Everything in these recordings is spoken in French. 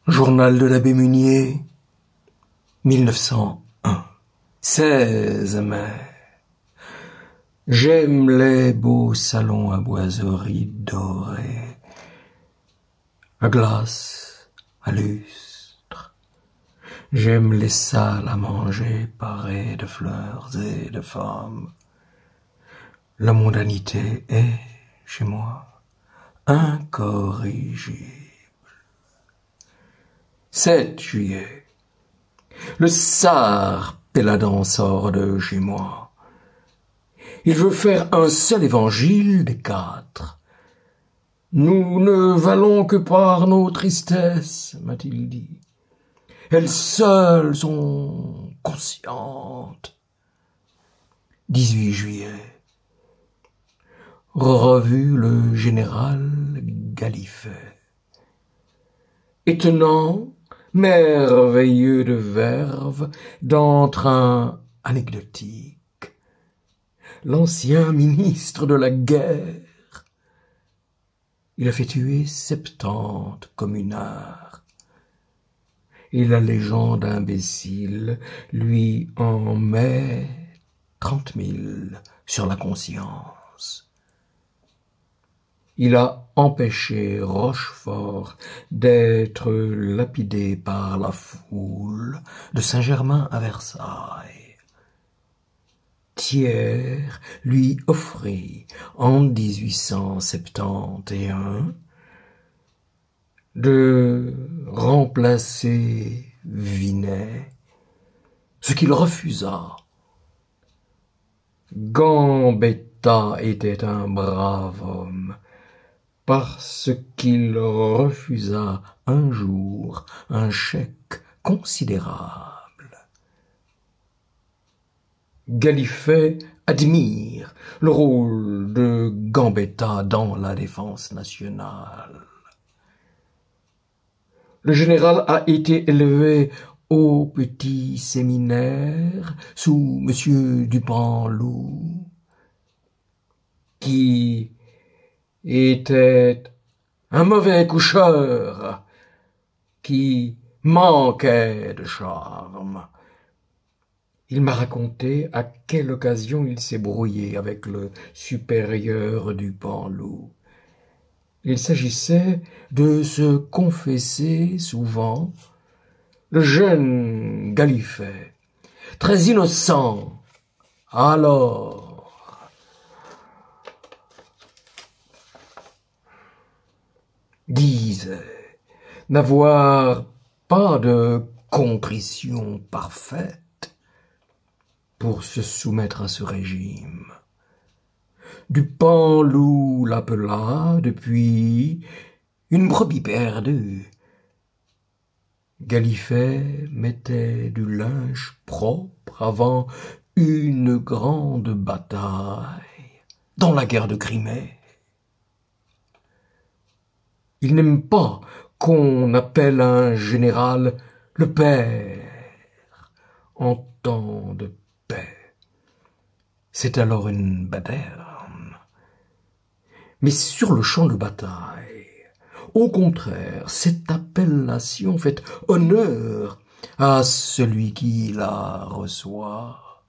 Journal de l'abbé Munier, 1901. 16 mai. J'aime les beaux salons à boiseries dorées, à glace, à lustre. J'aime les salles à manger parées de fleurs et de femmes. La mondanité est, chez moi, incorrigible. 7 juillet. Le Sar Péladan sort de chez moi. Il veut faire un seul évangile des 4. Nous ne valons que par nos tristesses, m'a-t-il dit. Elles seules sont conscientes. 18 juillet. Revu le général Gallifet. Étonnant, merveilleux de verve, d'entrain anecdotique. L'ancien ministre de la guerre. Il a fait tuer 70 communards. Et la légende imbécile lui en met 30 000 sur la conscience. Il a empêché Rochefort d'être lapidé par la foule de Saint-Germain à Versailles. Thiers lui offrit en 1871 de remplacer Vinet, ce qu'il refusa. Gambetta était un brave homme, parce qu'il refusa un jour un chèque considérable. Gallifet admire le rôle de Gambetta dans la défense nationale. Le général a été élevé au petit séminaire sous M. Dupanloup, qui était un mauvais coucheur qui manquait de charme. Il m'a raconté à quelle occasion il s'est brouillé avec le supérieur Dupanloup. Il s'agissait de se confesser souvent. Le jeune Gallifet, très innocent, alors disait n'avoir pas de contrition parfaite pour se soumettre à ce régime. Dupanloup l'appela depuis une brebis perdue. Gallifet mettait du linge propre avant une grande bataille dans la guerre de Crimée. Il n'aime pas qu'on appelle un général le père en temps de paix. C'est alors une baderne. Mais sur le champ de bataille, au contraire, cette appellation fait honneur à celui qui la reçoit.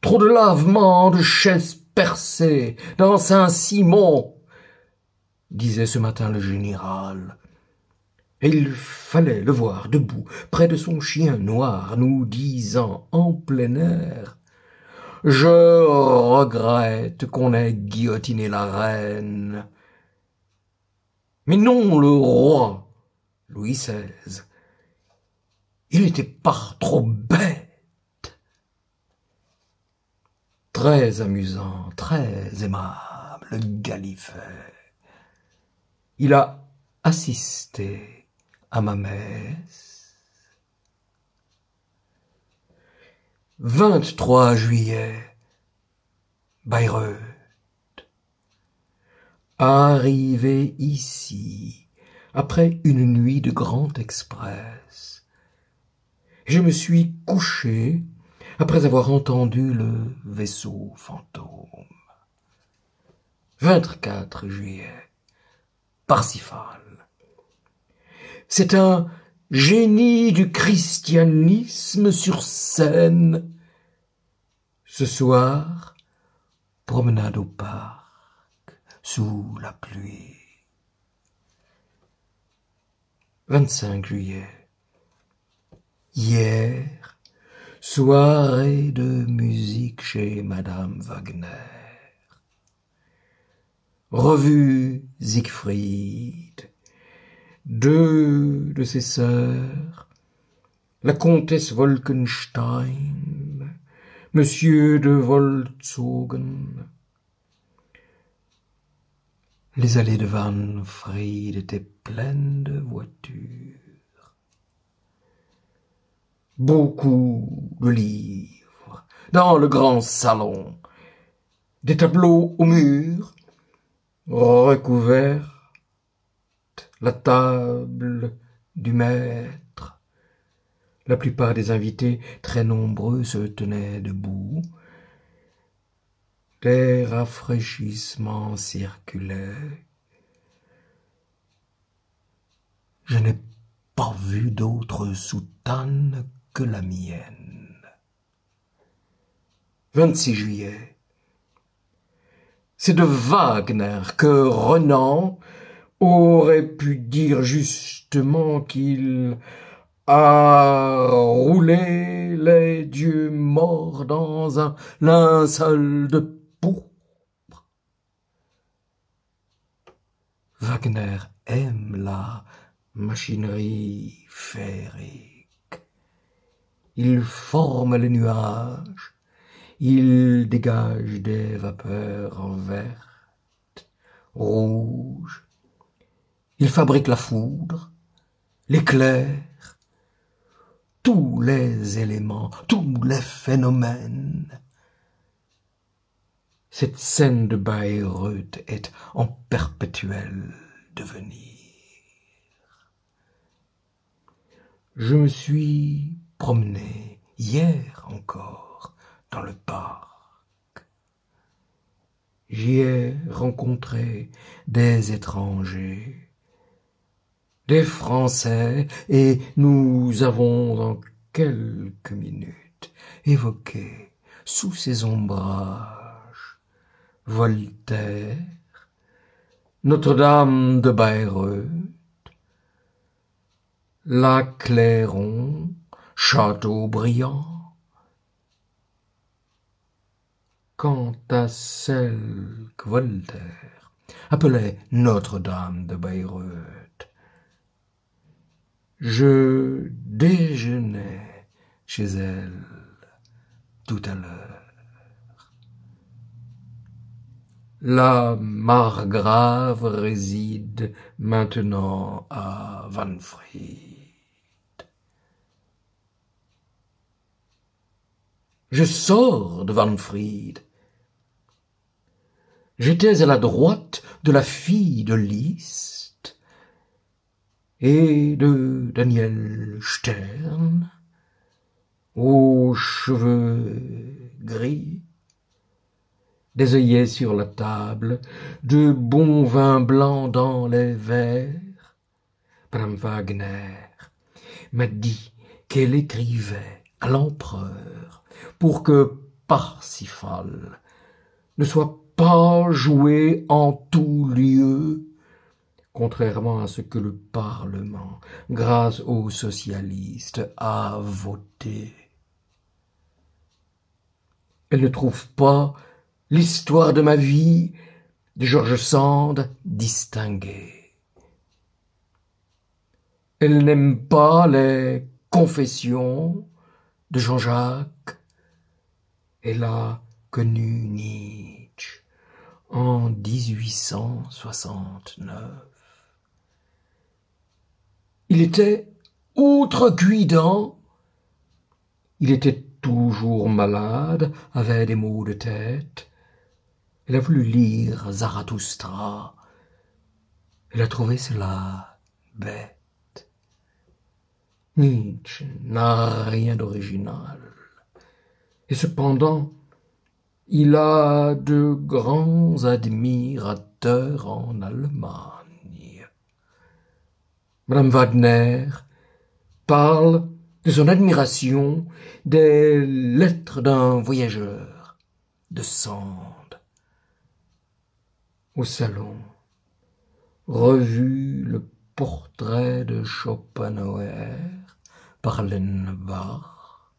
Trop de lavement de chaises percées dans Saint-Simon, disait ce matin le général. Et il fallait le voir debout, près de son chien noir, nous disant en plein air: « Je regrette qu'on ait guillotiné la reine. » Mais non le roi, Louis XVI. Il était par trop bête. Très amusant, très aimable, Gallifet. Il a assisté à ma messe. 23 juillet, Bayreuth. Arrivé ici, après une nuit de grand express, je me suis couché après avoir entendu le vaisseau fantôme. 24 juillet, Parsifal. C'est un génie du christianisme sur scène. Ce soir, promenade au parc, sous la pluie. 25 juillet. Hier, soirée de musique chez Madame Wagner. Revue Siegfried. 2 de ses sœurs, la comtesse Wolkenstein, Monsieur de Wolzogen. Les allées de Wahnfried étaient pleines de voitures. Beaucoup de livres dans le grand salon, des tableaux au mur, recouverts, la table du maître. La plupart des invités, très nombreux, se tenaient debout. Des rafraîchissements circulaient. Je n'ai pas vu d'autre soutane que la mienne. 26 juillet. C'est de Wagner que Renan aurait pu dire justement qu'il a roulé les dieux morts dans un linceul de pourpre. Wagner aime la machinerie féerique. Il forme les nuages, il dégage des vapeurs vertes, rouges. Il fabrique la foudre, l'éclair, tous les éléments, tous les phénomènes. Cette scène de Bayreuth est en perpétuel devenir. Je me suis promené hier encore dans le parc. J'y ai rencontré des étrangers, des Français, et nous avons en quelques minutes évoqué sous ces ombrages Voltaire, Notre-Dame de Bayreuth, la Clairon, Chateaubriand. Quant à celle que Voltaire appelait Notre-Dame de Bayreuth, je déjeunais chez elle tout à l'heure. La margrave réside maintenant à Wahnfried. Je sors de Wahnfried. J'étais à la droite de la fille de Liszt et de Daniel Stern, aux cheveux gris, des œillets sur la table, de bons vins blancs dans les verres. Madame Wagner m'a dit qu'elle écrivait à l'empereur pour que Parsifal ne soit pas joué en tout lieu, contrairement à ce que le Parlement, grâce aux socialistes, a voté. Elle ne trouve pas l'histoire de ma vie de George Sand distinguée. Elle n'aime pas les confessions de Jean-Jacques. Elle a connu Nietzsche en 1869. Il était outrecuidant. Il était toujours malade, avait des maux de tête. Elle a voulu lire Zarathustra. Elle a trouvé cela bête. Nietzsche n'a rien d'original. Et cependant, il a de grands admirateurs en Allemagne. Madame Wagner parle de son admiration des lettres d'un voyageur de Sand. Au salon, revue le portrait de Schopenhauer par Lenbach,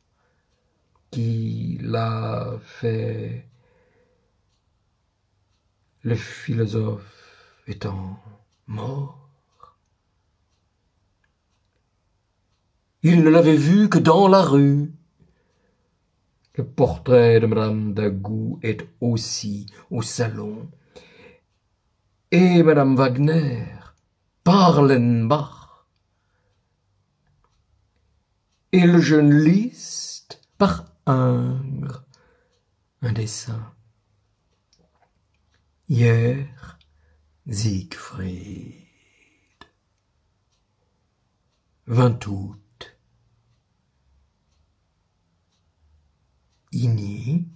qui l'a fait, le philosophe étant mort. Il ne l'avait vu que dans la rue. Le portrait de Madame Dagout est aussi au salon. Et Madame Wagner par Lenbach. Et le jeune Liszt par Ingres. Un dessin. Hier, Siegfried. 20 août. Igny,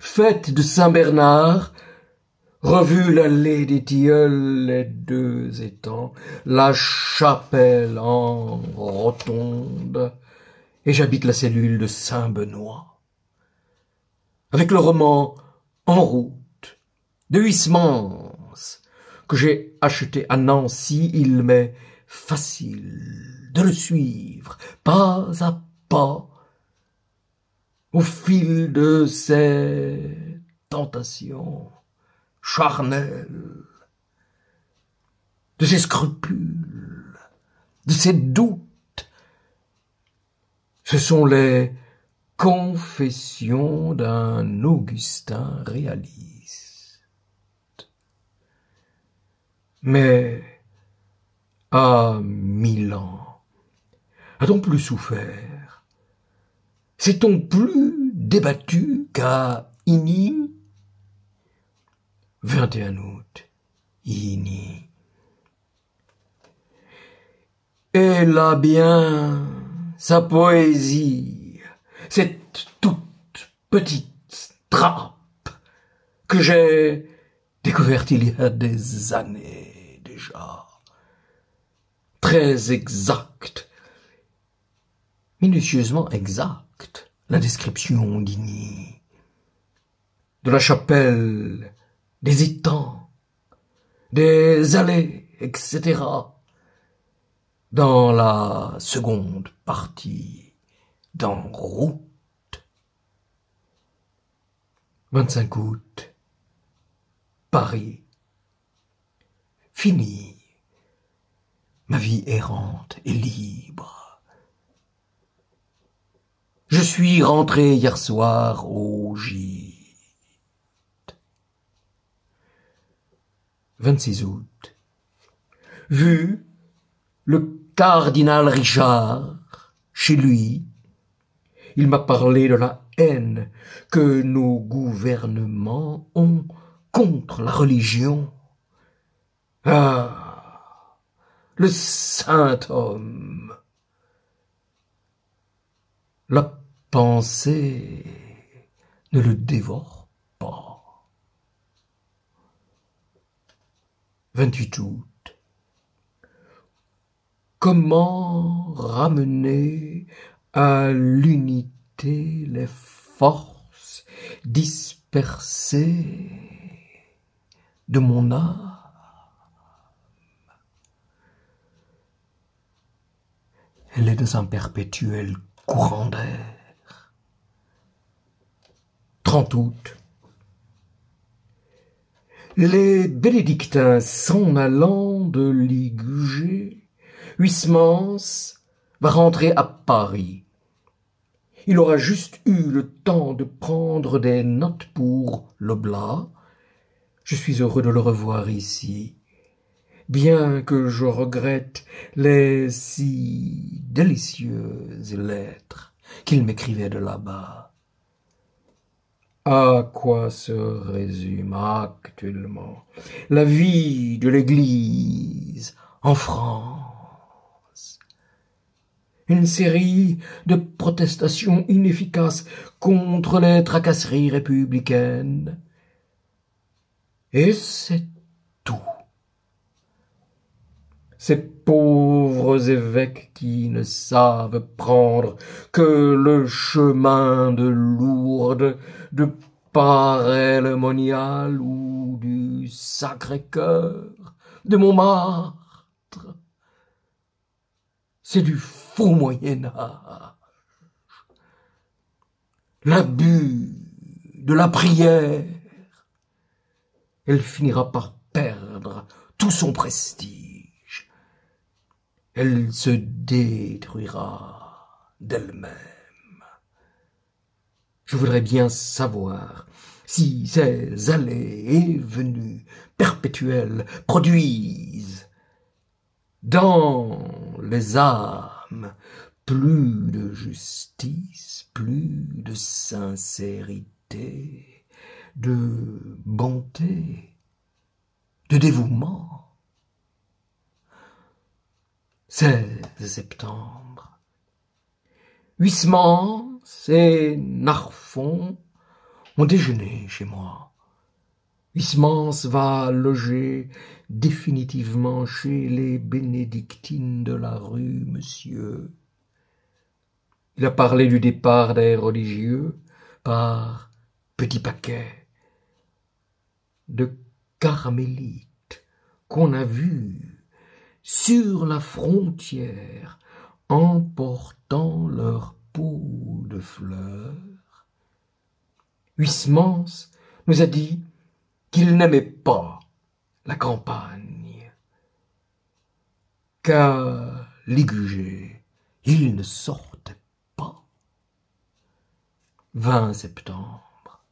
fête de Saint-Bernard, revue l'allée des tilleuls, les 2 étangs, la chapelle en rotonde, et j'habite la cellule de Saint-Benoît. Avec le roman En route de Huysmans, que j'ai acheté à Nancy, il m'est facile de le suivre, pas à pas, au fil de ses tentations charnelles, de ses scrupules, de ses doutes. Ce sont les confessions d'un Augustin réaliste. Mais à Milan, a-t-on plus souffert? S'est-on plus débattu qu'à Igny? 21 août, Igny. Elle a bien sa poésie, cette toute petite trappe que j'ai découverte il y a des années déjà. Très exacte, minutieusement exacte. La description d'Igny, de la chapelle, des étangs, des allées, etc. Dans la seconde partie d'En route. 25 août, Paris. Fini. Ma vie errante et libre. Je suis rentré hier soir au gîte. 26 août. Vu le cardinal Richard chez lui, il m'a parlé de la haine que nos gouvernements ont contre la religion. Ah, le saint homme. La pensée ne le dévore pas. 28 août. Comment ramener à l'unité les forces dispersées de mon âme? Elle est dans un perpétuel courant d'air. 30 août. Les bénédictins s'en allant de Ligugé, Huysmans va rentrer à Paris. Il aura juste eu le temps de prendre des notes pour l'oblat. Je suis heureux de le revoir ici, bien que je regrette les si délicieuses lettres qu'il m'écrivait de là-bas. À quoi se résume actuellement la vie de l'Église en France? Une série de protestations inefficaces contre les tracasseries républicaines. Et c'est tout. Ces pauvres évêques qui ne savent prendre que le chemin de Lourdes, de Paray-le-Monial ou du Sacré-Cœur, de Montmartre. C'est du faux Moyen-Âge. L'abus de la prière. Elle finira par perdre tout son prestige. Elle se détruira d'elle-même. Je voudrais bien savoir si ces allées et venues perpétuelles produisent dans les âmes plus de justice, plus de sincérité, de bonté, de dévouement. 16 septembre. Huysmans et Narfond ont déjeuné chez moi. Huysmans va loger définitivement chez les bénédictines de la rue Monsieur. Il a parlé du départ des religieux par petits paquets de carmélites qu'on a vus sur la frontière emportant leur pot de fleurs. Huysmans nous a dit qu'il n'aimait pas la campagne, qu'à Ligugé, il ne sortait pas. 20 septembre.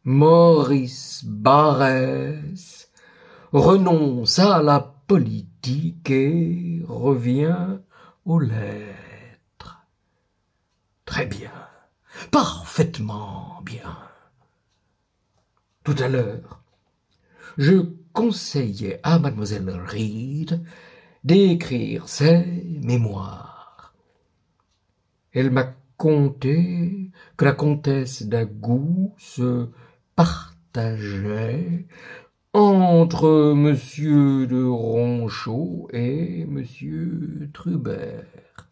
Maurice Barrès renonce à la politique et revient aux lettres. Très bien, parfaitement bien. Tout à l'heure, je conseillais à mademoiselle Reed d'écrire ses mémoires. Elle m'a conté que la comtesse d'Agoult se partageait entre monsieur de Ronchot et monsieur Trubert.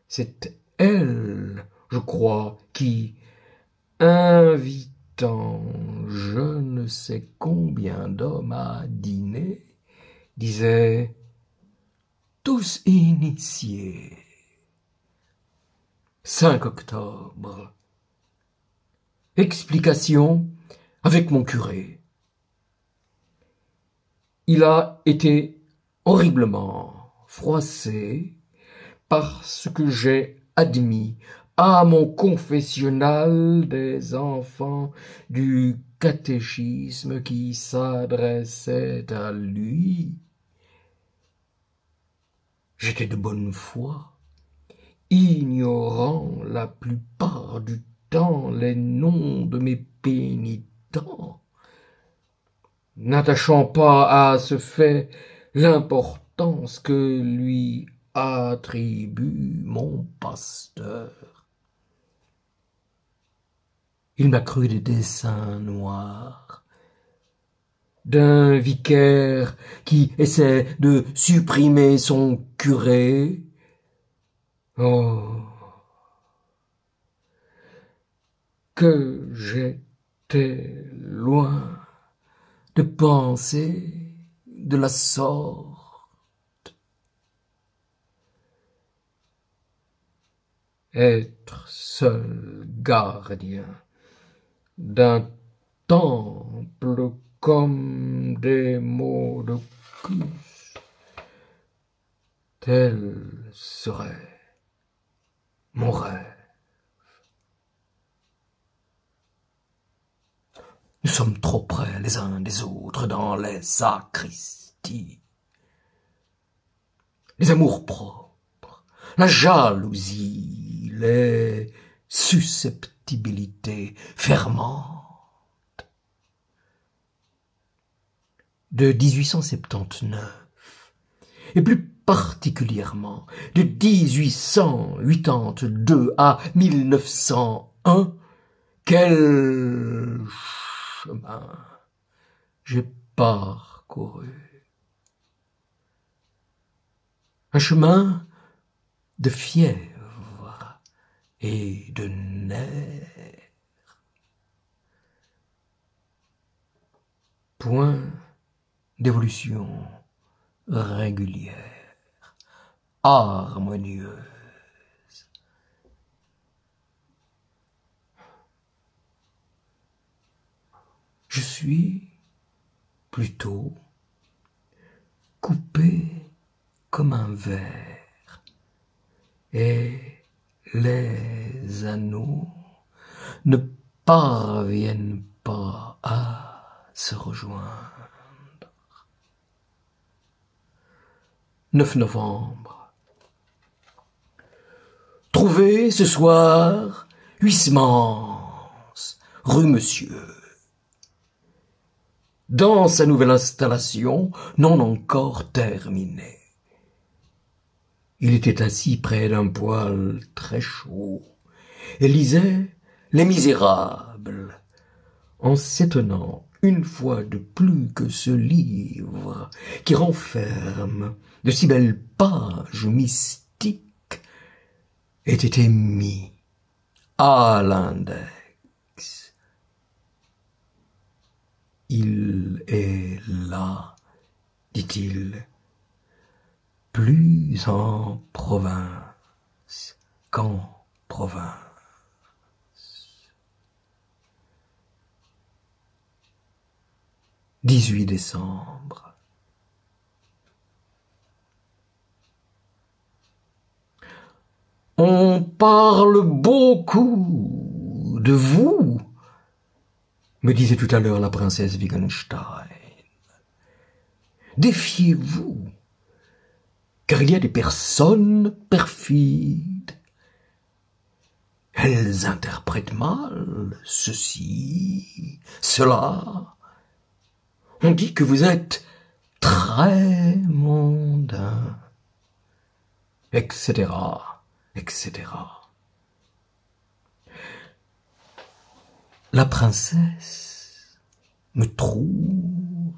C'est elle, je crois, qui, invitant je ne sais combien d'hommes à dîner, disait « tous initiés ». 5 octobre. Explication avec mon curé. Il a été horriblement froissé parce que j'ai admis à mon confessionnal des enfants du catéchisme qui s'adressaient à lui. J'étais de bonne foi, ignorant la plupart du temps les noms de mes pénitents, n'attachant pas à ce fait l'importance que lui attribue mon pasteur. Il m'a cru des dessins noirs d'un vicaire qui essaie de supprimer son curé. Oh, que j'étais loin de penser de la sorte. Être seul gardien d'un temple comme des mots de cus, tel serait mon rêve. Nous sommes trop près les uns des autres dans les sacristies. Les amours-propres, la jalousie, les susceptibilités fermentent. De 1879, et plus particulièrement de 1882 à 1901, quel chemin j'ai parcouru. un chemin de fièvre et de nerfs. Point d'évolution régulière, harmonieuse. Je suis plutôt coupé comme un verre, et les anneaux ne parviennent pas à se rejoindre. 9 novembre. Trouvé ce soir, Huysmans, rue Monsieur. Dans sa nouvelle installation, non encore terminée. Il était assis près d'un poêle très chaud et lisait Les Misérables, en s'étonnant une fois de plus que ce livre, qui renferme de si belles pages mystiques, ait été mis à l'index. Il est là, dit-il, plus en province qu'en province. 18 décembre. On parle beaucoup de vous, me disait tout à l'heure la princesse Wittgenstein. Défiez-vous, car il y a des personnes perfides. Elles interprètent mal ceci, cela. On dit que vous êtes très mondain, etc., etc. La princesse me trouve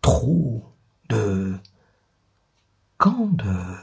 trop de candeur.